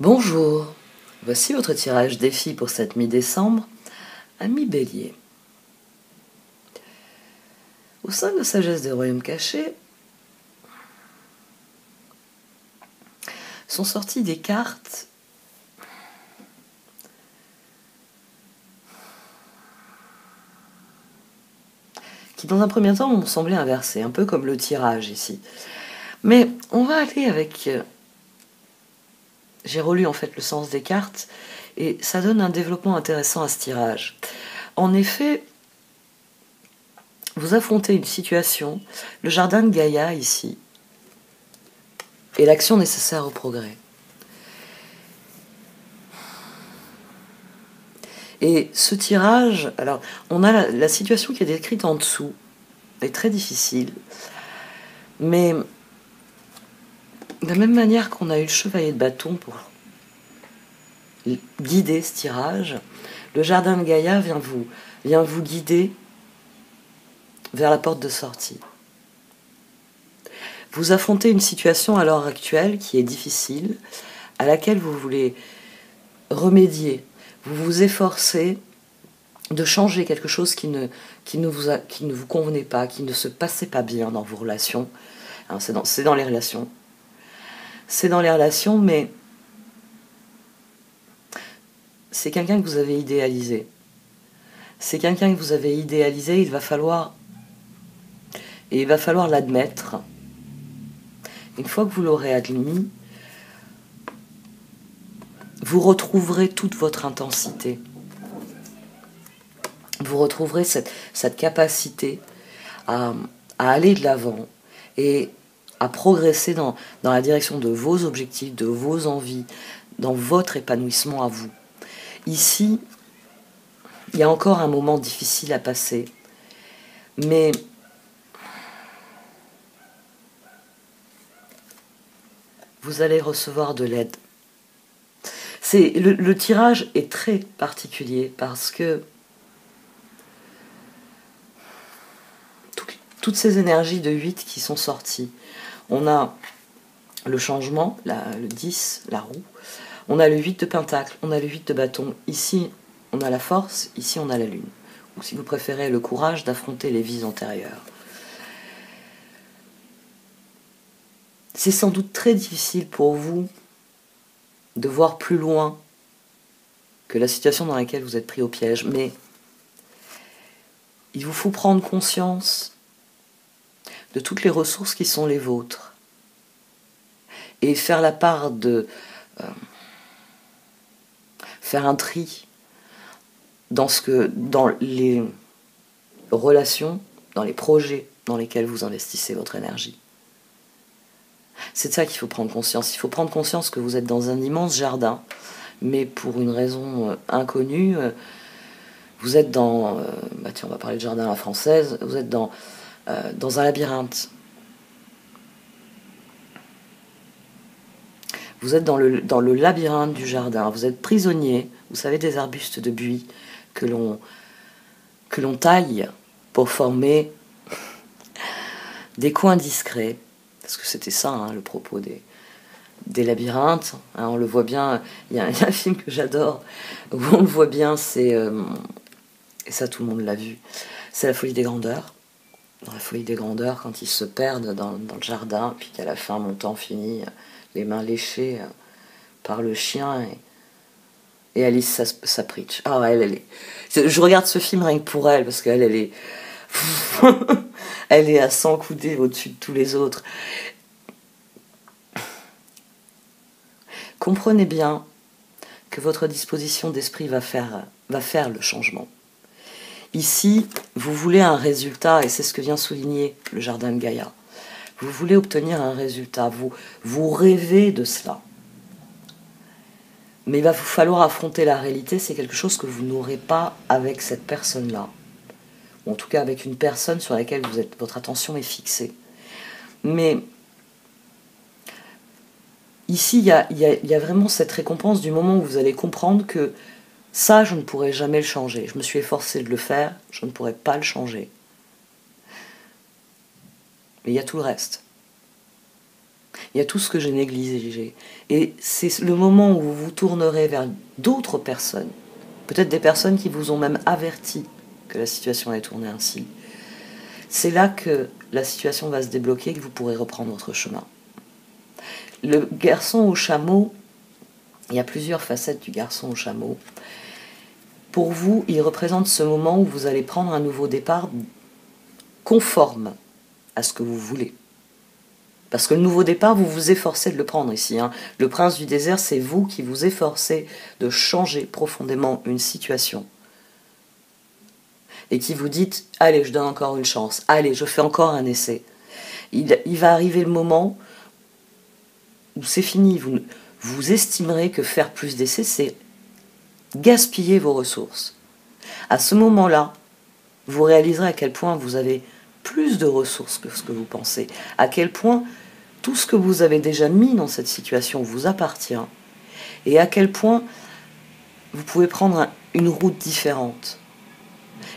Bonjour, voici votre tirage défi pour cette mi-décembre, ami Bélier. Au sein de la sagesse des royaumes cachés, sont sorties des cartes qui dans un premier temps m'ont semblé inversées, un peu comme le tirage ici. Mais on va aller avec... J'ai relu en fait le sens des cartes et ça donne un développement intéressant à ce tirage. En effet, vous affrontez une situation, le jardin de Gaïa ici, et l'action nécessaire au progrès. Et ce tirage, alors on a la situation qui est décrite en dessous, est très difficile, mais de la même manière qu'on a eu le chevalier de bâton pour guider ce tirage, le jardin de Gaïa vient vous guider vers la porte de sortie. Vous affrontez une situation à l'heure actuelle qui est difficile, à laquelle vous voulez remédier. Vous vous efforcez de changer quelque chose qui ne vous convenait pas, qui ne se passait pas bien dans vos relations. C'est dans les relations. C'est dans les relations, mais c'est quelqu'un que vous avez idéalisé. C'est quelqu'un que vous avez idéalisé, il va falloir l'admettre. Une fois que vous l'aurez admis, vous retrouverez toute votre intensité. Vous retrouverez cette capacité à aller de l'avant et à progresser dans la direction de vos objectifs, de vos envies, dans votre épanouissement à vous. Ici, il y a encore un moment difficile à passer, mais vous allez recevoir de l'aide. Le tirage est très particulier parce que toutes ces énergies de 8 qui sont sorties, on a le changement, le 10, la roue, on a le 8 de pentacle, on a le 8 de bâton, ici on a la force, ici on a la lune. Ou si vous préférez, le courage d'affronter les vies antérieures. C'est sans doute très difficile pour vous de voir plus loin que la situation dans laquelle vous êtes pris au piège, mais il vous faut prendre conscience de toutes les ressources qui sont les vôtres et faire la part faire un tri dans les relations, dans les projets dans lesquels vous investissez votre énergie. C'est de ça qu'il faut prendre conscience. Il faut prendre conscience que vous êtes dans un immense jardin, mais pour une raison inconnue, vous êtes dans... tiens, on va parler de jardin à la française. Vous êtes dans un labyrinthe. Vous êtes dans le labyrinthe du jardin. Vous êtes prisonnier, vous savez, des arbustes de buis que l'on taille pour former des coins discrets. Parce que c'était ça, hein, le propos des labyrinthes. Hein, on le voit bien, il y a un film que j'adore, où on le voit bien, et ça tout le monde l'a vu, c'est La Folie des Grandeurs. Dans La Folie des Grandeurs, quand ils se perdent dans le jardin, puis qu'à la fin, Montan finit les mains léchées par le chien, et Alice ça preach. Ah, elle est... Je regarde ce film rien que pour elle, parce qu'elle est... elle est à 100 coudées au-dessus de tous les autres. Comprenez bien que votre disposition d'esprit va faire le changement. Ici, vous voulez un résultat, et c'est ce que vient souligner le jardin de Gaïa. Vous voulez obtenir un résultat, vous rêvez de cela. Mais il va vous falloir affronter la réalité, c'est quelque chose que vous n'aurez pas avec cette personne-là. Ou en tout cas avec une personne sur laquelle votre attention est fixée. Mais ici, il y a vraiment cette récompense du moment où vous allez comprendre que ça, je ne pourrai jamais le changer. Je me suis efforcée de le faire, je ne pourrai pas le changer. Mais il y a tout le reste. il y a tout ce que j'ai négligé. Et c'est le moment où vous vous tournerez vers d'autres personnes, peut-être des personnes qui vous ont même averti que la situation allait tourner ainsi. C'est là que la situation va se débloquer et que vous pourrez reprendre votre chemin. Le garçon au chameau, il y a plusieurs facettes du garçon au chameau. Pour vous, il représente ce moment où vous allez prendre un nouveau départ conforme à ce que vous voulez. Parce que le nouveau départ, vous vous efforcez de le prendre ici. Le prince du désert, c'est vous qui vous efforcez de changer profondément une situation. Et qui vous dites, allez, je donne encore une chance, allez, je fais encore un essai. Il va arriver le moment où c'est fini. Vous estimerez que faire plus d'essais, c'est gaspiller vos ressources. À ce moment-là, vous réaliserez à quel point vous avez plus de ressources que ce que vous pensez, à quel point tout ce que vous avez déjà mis dans cette situation vous appartient, et à quel point vous pouvez prendre une route différente.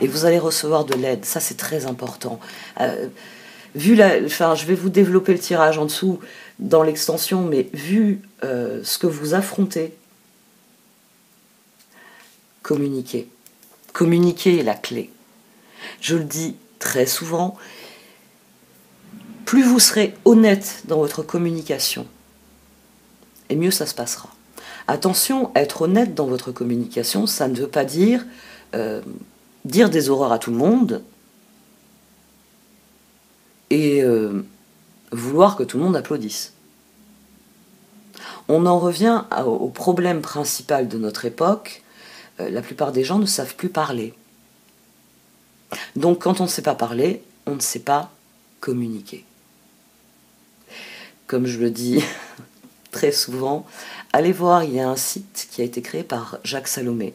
Et vous allez recevoir de l'aide, ça c'est très important. Je vais vous développer le tirage en dessous dans l'extension, mais vu ce que vous affrontez, communiquez. Communiquer est la clé. Je le dis très souvent, plus vous serez honnête dans votre communication, et mieux ça se passera. Attention, être honnête dans votre communication, ça ne veut pas dire dire des horreurs à tout le monde et vouloir que tout le monde applaudisse. On en revient au problème principal de notre époque. La plupart des gens ne savent plus parler. Donc quand on ne sait pas parler, on ne sait pas communiquer. Comme je le dis très souvent, allez voir, il y a un site qui a été créé par Jacques Salomé.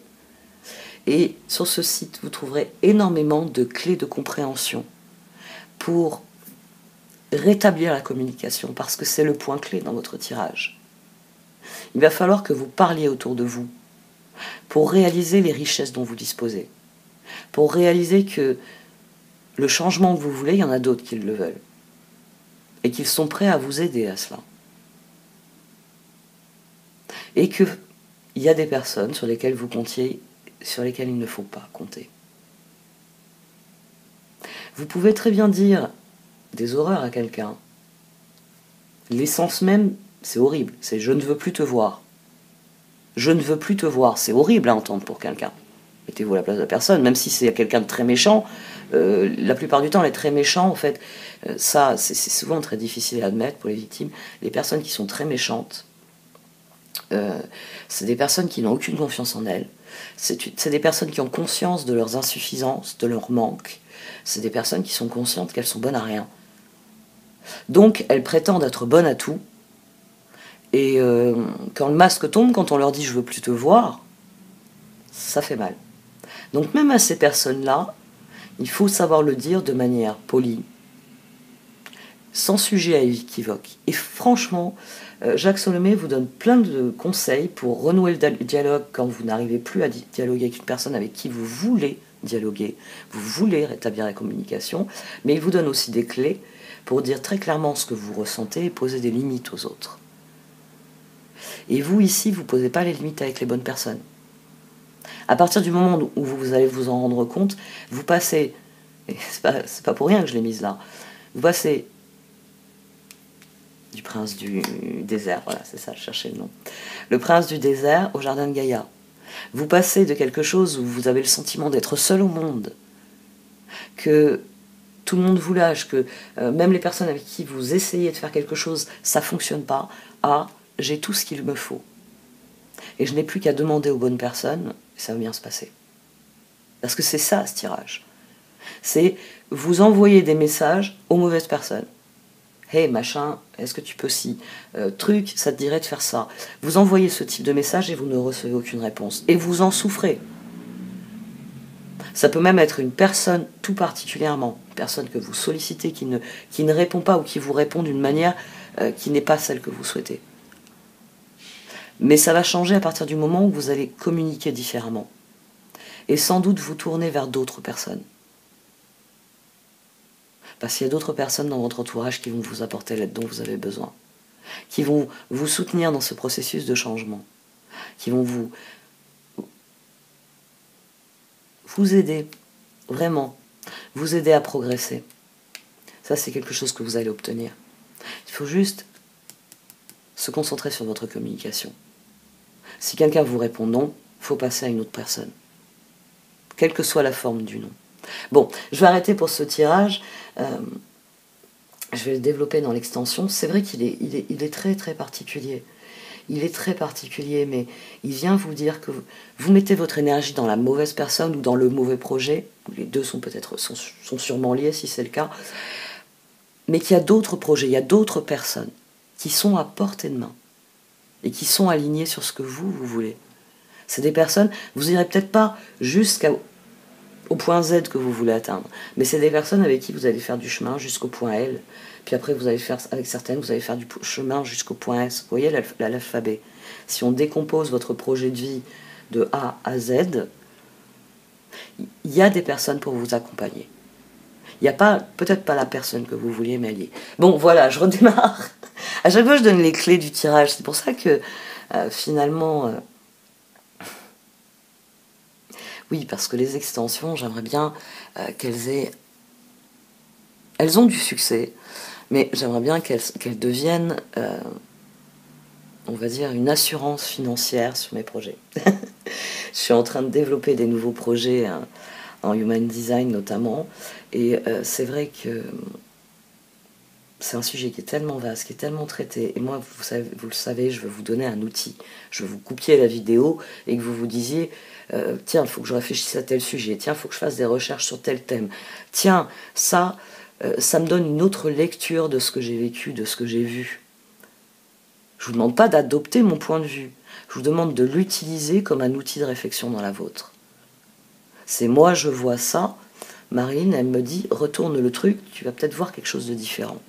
Et sur ce site, vous trouverez énormément de clés de compréhension pour rétablir la communication, parce que c'est le point clé dans votre tirage. Il va falloir que vous parliez autour de vous pour réaliser les richesses dont vous disposez, pour réaliser que le changement que vous voulez, il y en a d'autres qui le veulent, et qu'ils sont prêts à vous aider à cela. Et qu'il y a des personnes sur lesquelles vous comptiez, sur lesquelles il ne faut pas compter. Vous pouvez très bien dire des horreurs à quelqu'un. L'essence même, c'est horrible, c'est « je ne veux plus te voir ». Je ne veux plus te voir, c'est horrible à entendre pour quelqu'un. Mettez-vous à la place de la personne, même si c'est quelqu'un de très méchant. La plupart du temps, les très méchants, en fait, ça, c'est souvent très difficile à admettre pour les victimes. Les personnes qui sont très méchantes, c'est des personnes qui n'ont aucune confiance en elles. C'est des personnes qui ont conscience de leurs insuffisances, de leurs manques. C'est des personnes qui sont conscientes qu'elles sont bonnes à rien. Donc, elles prétendent être bonnes à tout. Et quand le masque tombe, quand on leur dit « je veux plus te voir », ça fait mal. Donc même à ces personnes-là, il faut savoir le dire de manière polie, sans sujet à équivoque. Et franchement, Jacques Salomé vous donne plein de conseils pour renouer le dialogue quand vous n'arrivez plus à dialoguer avec une personne avec qui vous voulez dialoguer, vous voulez rétablir la communication, mais il vous donne aussi des clés pour dire très clairement ce que vous ressentez et poser des limites aux autres. Et vous, ici, vous ne posez pas les limites avec les bonnes personnes. À partir du moment où vous allez vous en rendre compte, vous passez, et c'est pas pour rien que je l'ai mise là, vous passez du prince du désert, voilà, c'est ça, je cherchais le nom. Le prince du désert au jardin de Gaïa. Vous passez de quelque chose où vous avez le sentiment d'être seul au monde, que tout le monde vous lâche, que même les personnes avec qui vous essayez de faire quelque chose, ça ne fonctionne pas, à j'ai tout ce qu'il me faut. Et je n'ai plus qu'à demander aux bonnes personnes, et ça va bien se passer. Parce que c'est ça, ce tirage. C'est vous envoyer des messages aux mauvaises personnes. Hey, machin, est-ce que tu peux si truc, ça te dirait de faire ça. Vous envoyez ce type de message et vous ne recevez aucune réponse. Et vous en souffrez. Ça peut même être une personne tout particulièrement, une personne que vous sollicitez qui ne répond pas ou qui vous répond d'une manière qui n'est pas celle que vous souhaitez. Mais ça va changer à partir du moment où vous allez communiquer différemment. Et sans doute vous tourner vers d'autres personnes. Parce qu'il y a d'autres personnes dans votre entourage qui vont vous apporter l'aide dont vous avez besoin. qui vont vous soutenir dans ce processus de changement, qui vont vous aider, vraiment, vous aider à progresser. Ça, c'est quelque chose que vous allez obtenir. Il faut juste se concentrer sur votre communication. Si quelqu'un vous répond non, il faut passer à une autre personne, quelle que soit la forme du non. Bon, je vais arrêter pour ce tirage. Je vais le développer dans l'extension. C'est vrai qu'il est très très particulier. Il est très particulier, mais il vient vous dire que vous mettez votre énergie dans la mauvaise personne ou dans le mauvais projet. Les deux sont sûrement liés si c'est le cas. Mais qu'il y a d'autres projets, il y a d'autres personnes qui sont à portée de main et qui sont alignées sur ce que vous voulez. C'est des personnes, vous n'irez peut-être pas jusqu'au point Z que vous voulez atteindre, mais c'est des personnes avec qui vous allez faire du chemin jusqu'au point L, puis après vous allez faire, avec certaines, vous allez faire du chemin jusqu'au point S. Vous voyez l'alphabet. Si on décompose votre projet de vie de A à Z, il y a des personnes pour vous accompagner. Il n'y a pas, peut-être pas la personne que vous vouliez, mais elle y est. Bon, voilà, je redémarre. À chaque fois, je donne les clés du tirage. C'est pour ça que, finalement... oui, parce que les extensions, j'aimerais bien qu'elles aient... Elles ont du succès, mais j'aimerais bien qu'elles deviennent, on va dire, une assurance financière sur mes projets. Je suis en train de développer des nouveaux projets en Human Design notamment, et c'est vrai que c'est un sujet qui est tellement vaste, qui est tellement traité, et moi, vous le savez, je veux vous donner un outil. Je veux vous coupiez la vidéo et que vous vous disiez, tiens, il faut que je réfléchisse à tel sujet, tiens, il faut que je fasse des recherches sur tel thème, tiens, ça me donne une autre lecture de ce que j'ai vécu, de ce que j'ai vu. Je vous demande pas d'adopter mon point de vue, je vous demande de l'utiliser comme un outil de réflexion dans la vôtre. C'est moi, je vois ça, Marine, elle me dit, retourne le truc, tu vas peut-être voir quelque chose de différent.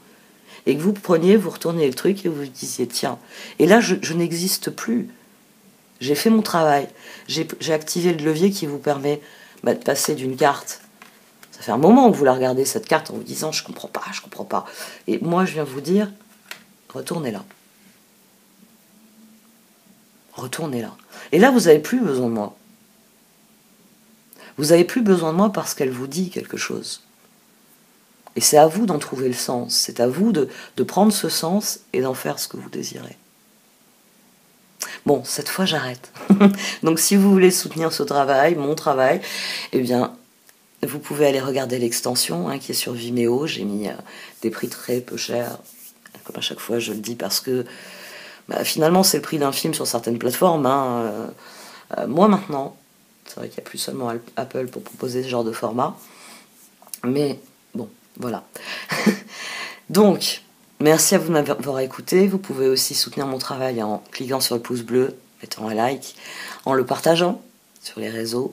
Et que vous preniez, vous retourniez le truc et vous disiez, tiens, et là, je n'existe plus. J'ai fait mon travail, j'ai activé le levier qui vous permet de passer d'une carte. Ça fait un moment que vous la regardez, cette carte, en vous disant, je comprends pas. Et moi, je viens vous dire, retournez là. Retournez là. Et là, vous n'avez plus besoin de moi. Vous n'avez plus besoin de moi parce qu'elle vous dit quelque chose. Et c'est à vous d'en trouver le sens. C'est à vous de prendre ce sens et d'en faire ce que vous désirez. Bon, cette fois, j'arrête. Donc, si vous voulez soutenir ce travail, mon travail, eh bien, vous pouvez aller regarder l'extension qui est sur Vimeo. J'ai mis des prix très peu chers. Comme à chaque fois, je le dis parce que finalement, c'est le prix d'un film sur certaines plateformes. Moi, maintenant, c'est vrai qu'il n'y a plus seulement Apple pour proposer ce genre de format. Mais bon, voilà. Donc, merci à vous de m'avoir écouté. Vous pouvez aussi soutenir mon travail en cliquant sur le pouce bleu, mettant un like, en le partageant sur les réseaux,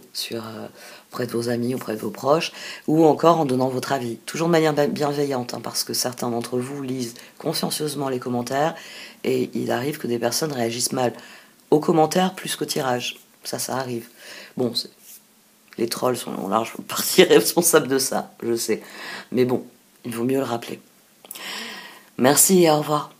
auprès de vos amis, auprès de vos proches, ou encore en donnant votre avis. Toujours de manière bienveillante, parce que certains d'entre vous lisent consciencieusement les commentaires, et il arrive que des personnes réagissent mal aux commentaires plus qu'au tirage. Ça arrive. Bon, les trolls sont en large partie responsables de ça, je sais. Mais bon, il vaut mieux le rappeler. Merci et au revoir.